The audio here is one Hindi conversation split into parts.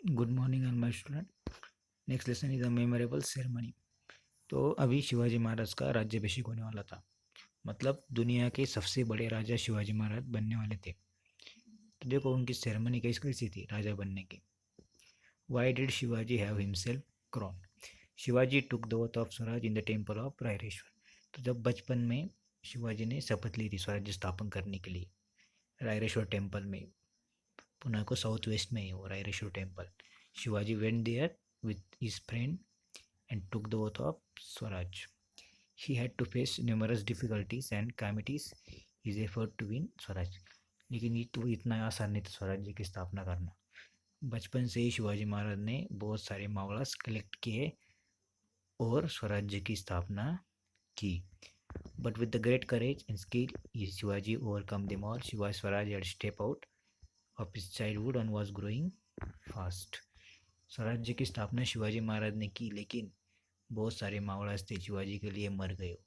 Good morning all my student. Next lesson is a memorable ceremony. तो अभी शिवाजी महाराज का राज्याभिषेक होने वाला था। मतलब दुनिया के सबसे बड़े राजा शिवाजी महाराज बनने वाले थे। तो देखो उनकी सेरेमनी कैसी थी राजा बनने की। Why did Shivaji have himself crown? Shivaji took the oath of swaraj in the temple of Raireshwar. तो जब बचपन में शिवाजी ने शपथ ली थी स्वराज्य स्थापन करने के लिए रायरेश्वर टेम्पल में, पुणे को साउथ वेस्ट में है वो Raireshwar temple. Shivaji went there with his friend and took the oath of Swaraj. He had to face numerous difficulties and calamities his effort to win Swaraj. लेकिन ये तो इतना आसान नहीं था स्वराज्य की स्थापना करना। बचपन से ही शिवाजी महाराज ने बहुत सारे मावलास कलेक्ट किए और स्वराज्य की स्थापना की। But with the great courage and skill Shivaji overcome them all. Shivaji Swaraj had step out of his childhood and was growing fast. स्वराज्य की स्थापना शिवाजी महाराज ने की, लेकिन बहुत सारे मावड़ास थे शिवाजी के लिए मर गए।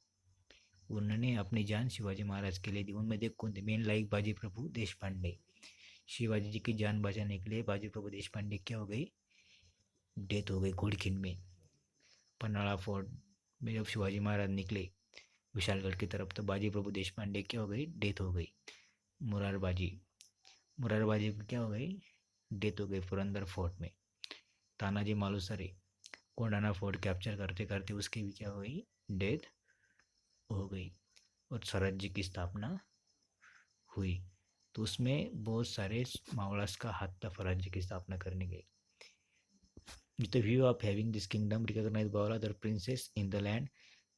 उन्होंने अपनी जान शिवाजी महाराज के लिए दी। उनमें देख कौन थे? मेन लाइक बाजी प्रभु देश पांडे। शिवाजी जी की जान बचाने के लिए बाजी प्रभु देश पांडे क्या हो गई? डेथ हो गई घोड़खिंड में। पन्हाड़ा फोर्ट में जब शिवाजी महाराज निकले विशालगढ़ की तरफ, तो बाजी प्रभु देश पांडे क्या हो गई? डेथ हो गई। मुरारबाजी मुरारबाजी की क्या हो गई? डेथ हो गई पुरंदर फोर्ट में। तानाजी मालुसरे कोंडाना फोर्ट कैप्चर करते करते उसकी भी क्या हो गई? डेथ हो गई। और स्वराज्य की स्थापना हुई। तो उसमें बहुत सारे मावड़ास का हाथ था स्वराज्य की स्थापना करने के। With the view of having this kingdom recognized by all other princes in the land,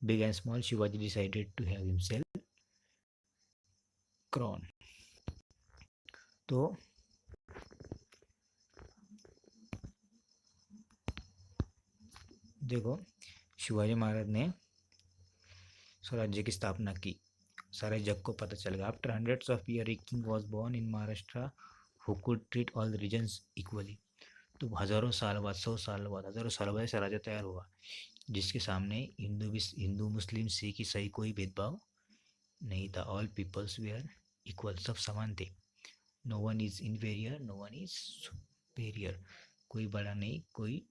big and small, Shivaji decided to have himself crown. तो देखो शिवाजी महाराज ने स्वराज्य की स्थापना की, सारे जग को पता चल गया। After hundreds of year a king was born in Maharashtra who could treat all the regions equally. तो हज़ारों साल बाद, 100 साल बाद, हज़ारों साल बाद ऐसा राजा तैयार हुआ जिसके सामने हिंदू मुस्लिम सिख ईसाई कोई भेदभाव नहीं था। ऑल पीपल्स वेयर इक्वल, सब समान थे। No one is inferior, no one is superior, कोई बड़ा नहीं कोई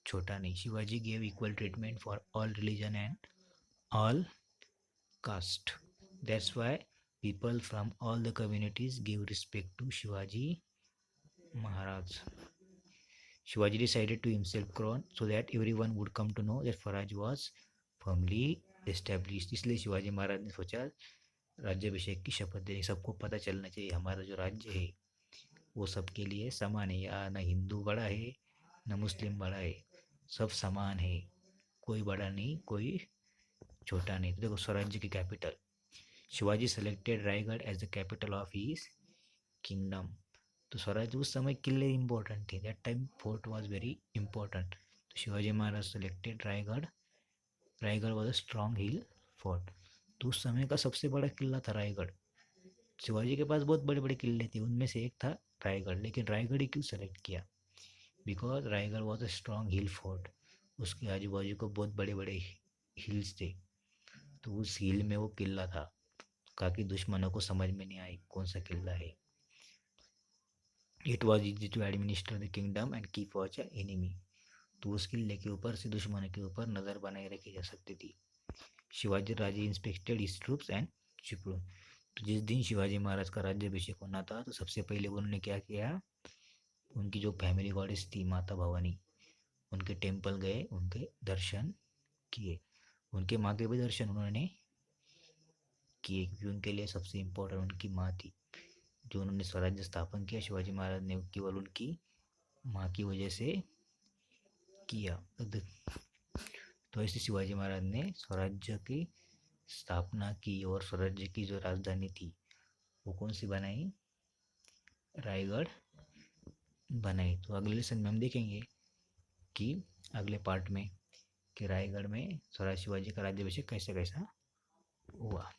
छोटा नहीं। Shivaji gave equal treatment for all religion and all caste. That's why people from all the communities give respect to Shivaji Maharaj. Shivaji decided to himself crown so that everyone would come to know that Swaraj was firmly established. इसलिए शिवाजी महाराज ने सोचा राज्याभिषेक की शपथ देनी, सबको पता चलना चाहिए हमारा जो राज्य है वो सबके लिए समान है। यहाँ न हिंदू बड़ा है न मुस्लिम बड़ा है, सब समान है, कोई बड़ा नहीं कोई छोटा नहीं। तो देखो स्वराज्य की capital, Shivaji selected Raigad as the capital of his kingdom. तो स्वराज उस समय किले इंपॉर्टेंट थे, that time fort was very important. तो Shivaji Maharaj selected Raigad. Raigad was a strong hill fort. तो उस समय का सबसे बड़ा किला था रायगढ़। शिवाजी के पास बहुत बड़े बड़े किले थे, उनमें से एक था रायगढ़। लेकिन रायगढ़ ही क्यों सेलेक्ट किया? Because Raigarh was a strong hill fort. उसके आजू बाजू को बहुत बड़े बड़े हिल्स थे, तो उस हिल में वो किला था ताकि दुश्मनों को समझ में नहीं आए कौन सा किला है। It was easy to administer the kingdom and keep watch enemy. तो उस किले के ऊपर से दुश्मनों के ऊपर नज़र बनाए रखी जा सकती थी। शिवाजी राजे इंस्पेक्टेड हिज ट्रूप्स एंड शिपरू। तो जिस दिन शिवाजी महाराज का राज्याभिषेक होना था, तो सबसे पहले उन्होंने क्या किया? उनकी जो फैमिली गॉडेस थी माता भवानी, उनके टेम्पल गए, उनके दर्शन किए। उनके माँ के भी दर्शन उन्होंने किए क्योंकि उनके लिए सबसे इम्पोर्टेंट उनकी माँ थी। जो उन्होंने स्वराज्य स्थापन किया शिवाजी महाराज ने केवल उनकी माँ की वजह से किया। तो ऐसे शिवाजी महाराज ने स्वराज्य की स्थापना की और स्वराज्य की जो राजधानी थी वो कौन सी बनाई? रायगढ़ बनाई। तो अगले लेसन में हम देखेंगे कि अगले पार्ट में कि रायगढ़ में स्वराज शिवाजी का राज्याभिषेक कैसा कैसा हुआ।